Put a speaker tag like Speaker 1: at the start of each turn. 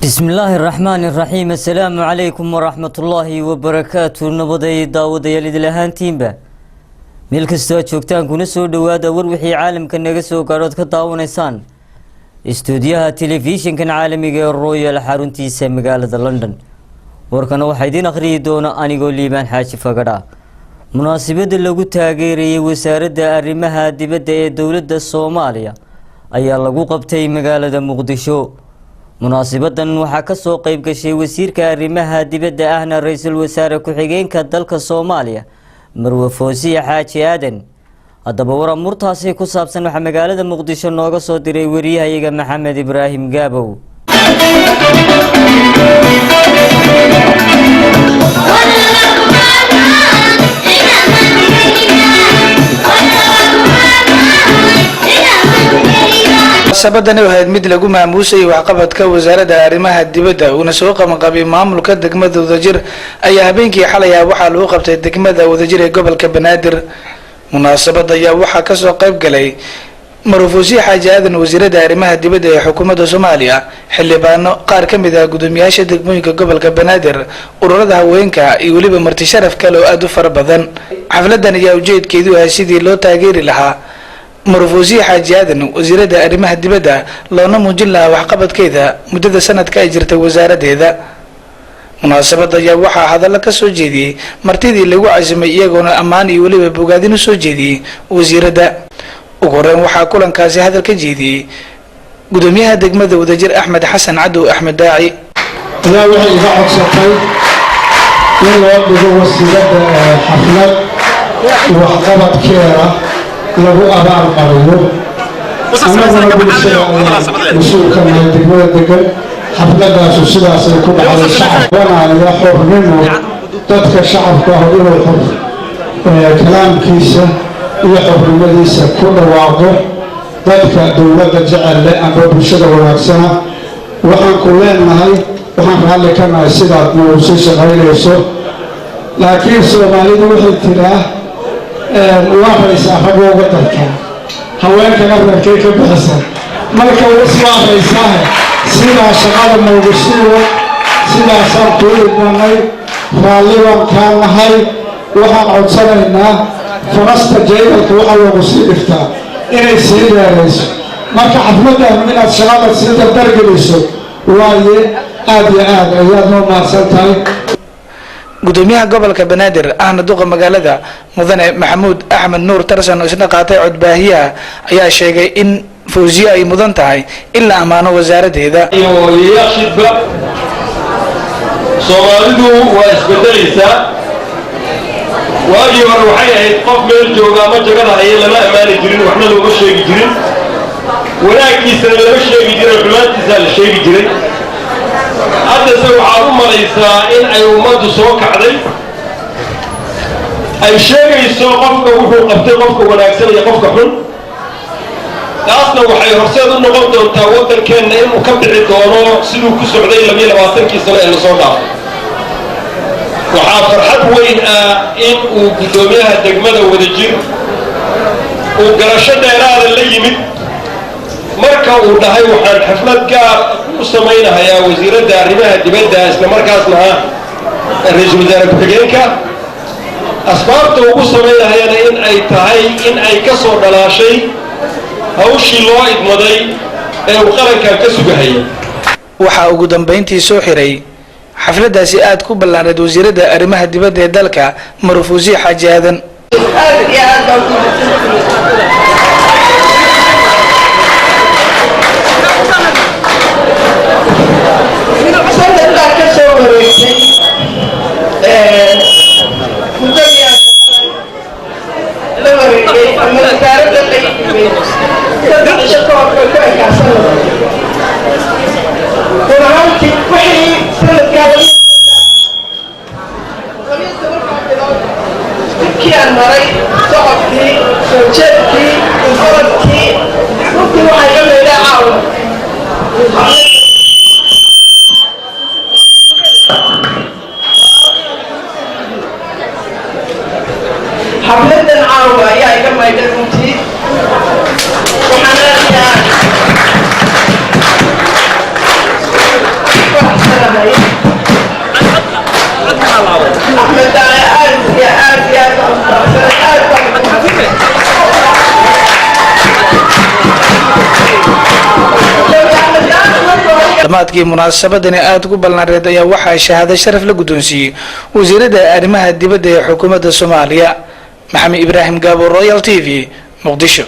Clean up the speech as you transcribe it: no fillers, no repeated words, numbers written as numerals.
Speaker 1: بسم الله الرحمن الرحيم. السلام عليكم ورحمة الله وبركاته. نبضي داود يلد لهانتين با ملك استوى شوكتان كنا سو دوادا وروحي عالم كان نقصو قارود كطاو نيسان استوديوها تلفزيون كان عالمي الرويال حارونتي مقالة لندن وركنا وحيدين أخري دونا أنيقو ليبان حاشي فقرا مناسبة اللغو تاقيري وسارد أرمها دبدا دولة الصومالية أي اللغو قبتي مقالة مقدشو munaasabadan waxaa ka soo qayb gashay wasiirka arrimaha dibadda ahna ra'iisul wasaare ku-xigeenka dalka Soomaaliya Marwo Foosiye Xaaji Aadan haddaba waramurtaasi ku saabsan waxa magaalada Muqdisho nooga soo diray wariyahayaga Maxamed Ibraahim Gaabow
Speaker 2: sabadani waxay mid lagu maamuusay waxqabadka wasaaradda arrimaha dibadda una soo qabanqaabay maamulka degmada Wadajir ayaa habeenkii xalay waxa lagu qabtay degmada Wadajir ee gobolka Banaadir munaasabada ayaa waxa ka soo qayb galay Marwo Foosiye Xaaji Aadan wasiirada arrimaha dibadda ee xukuumadda Soomaaliya xildhibaano qaar ka mid ah gudoomiyaasha degmooyinka gobolka Banaadir ururada haweenka iyo waliba marti sharaf kale oo aad u fara badan xafladan ayaa ujeedkeedu ah sidii loo taageeri lahaa Marwo Foosiye Xaaji Aadan wasiirada arrimaha dibadda loona muujin lahaa waxqabadkeeda muddada sanadka ay jirtay wasaaradeeda munaasabada ayaa waxaa hadallo ka soo jeediyay martidii lagu caasimay iyagoona ammaan iyo waliba bogaadin u soo jeediyay wasiirada ugu horreyn waxaa kulankaasi hadal ka jeediyay gudoomiyaha degmada Wadajir Axmed Xasan Cadow Axmed Daaci
Speaker 3: ayaa waxay iga codsatay in loo dhigo wasiirada xaflad waxqabadkeeda lagu abaal mariyo anaguna bulshada mas-uulka nahay degmada degan xafladaasu sidaasay ku dhacday shacabkanaaya xornimo dadka shacabka ah inuu kalaamkiisa iyo xornimadiisa ku dhawaaqo dadka dowladda jecel leh amba bulshada wanaagsana waxaan ku leenahay waxaan raalli ka nahay sidaad nagu sii shaqaynayso laakiin soomaalidu waxay tiraa waaraysaa ragooga dalka haweenkana reerkay ka bixisa marka iswaaraysaahe sidaa shaqada noogu siiwa sidaasaan ku idmanay raalli baan kaa nahay waxaan codsanaynaa furasta jeedalka waxaa loogu sii dhigtaa inay sii dheerayso marka xafladaan inaad shaqada sii dardargeliso waaye aad iyo aad ayaad noo mahadsan tahay
Speaker 2: gudoomiyaha gobolka Banaadir ahna duqa magaalada mudane Maxamuud Axmed Nuur Tarsan oo isna qaatay codbaahiyaha ayaa sheegay in Foosiye ay mudan tahay in la amaano wasaaradeeda
Speaker 4: iyo leadershipka Soomaalidu waa isbedelaysaa waagii hore waxay ahayd qof meel jooga ama jagada haya lama amaani jirin waxna looga sheegi jirin wanaaggiisana lama sheegi jirin xumaantiisa la sheegi jiray haddase waxaad u malaysaa in ay ummaddu soo kacday ay sheegayso qofka wuxuu qabtay qofka wanaagsan iyo qofka xun taasna waxay horseed u noqon doontaa waddankeenna inuu ka bixi doono siduu ku socday 22 sano ee lasoo dhaafay waxaa farxad weyn ah in uu gudoomiyaha degmada Wadajir uu garasho dheeraada la yimid marka uu dhahay waxaan xaflad gaar u samaynayaa wasiirada arrimaha dibadda isla markaasna ra'iisul wasaare ku-xigeenka asbaabta ugu samaynayana in ay tahay in ay ka soo dhalaashay hawshii loo idmaday ee uu qarankan ka sugahayay
Speaker 2: waxaa ugu dambeyntii soo xiray xafladaasi aad ku ballaareed wasiirada arrimaha dibadda ee dalka Marwo Foosiye Xaaji Aadan
Speaker 5: حفلة عاوة يا جماعة المتي وحنا
Speaker 2: dhammaadkii munaasabadani aada ugu balnaareed ayaa waxaa shahaado sharaf la guddoonsiiyey wasiirada arrimaha dibadda ee xukuumadda Soomaaliya. Maxamed Ibraahim Gaabo, Royal TV, Muqdisho.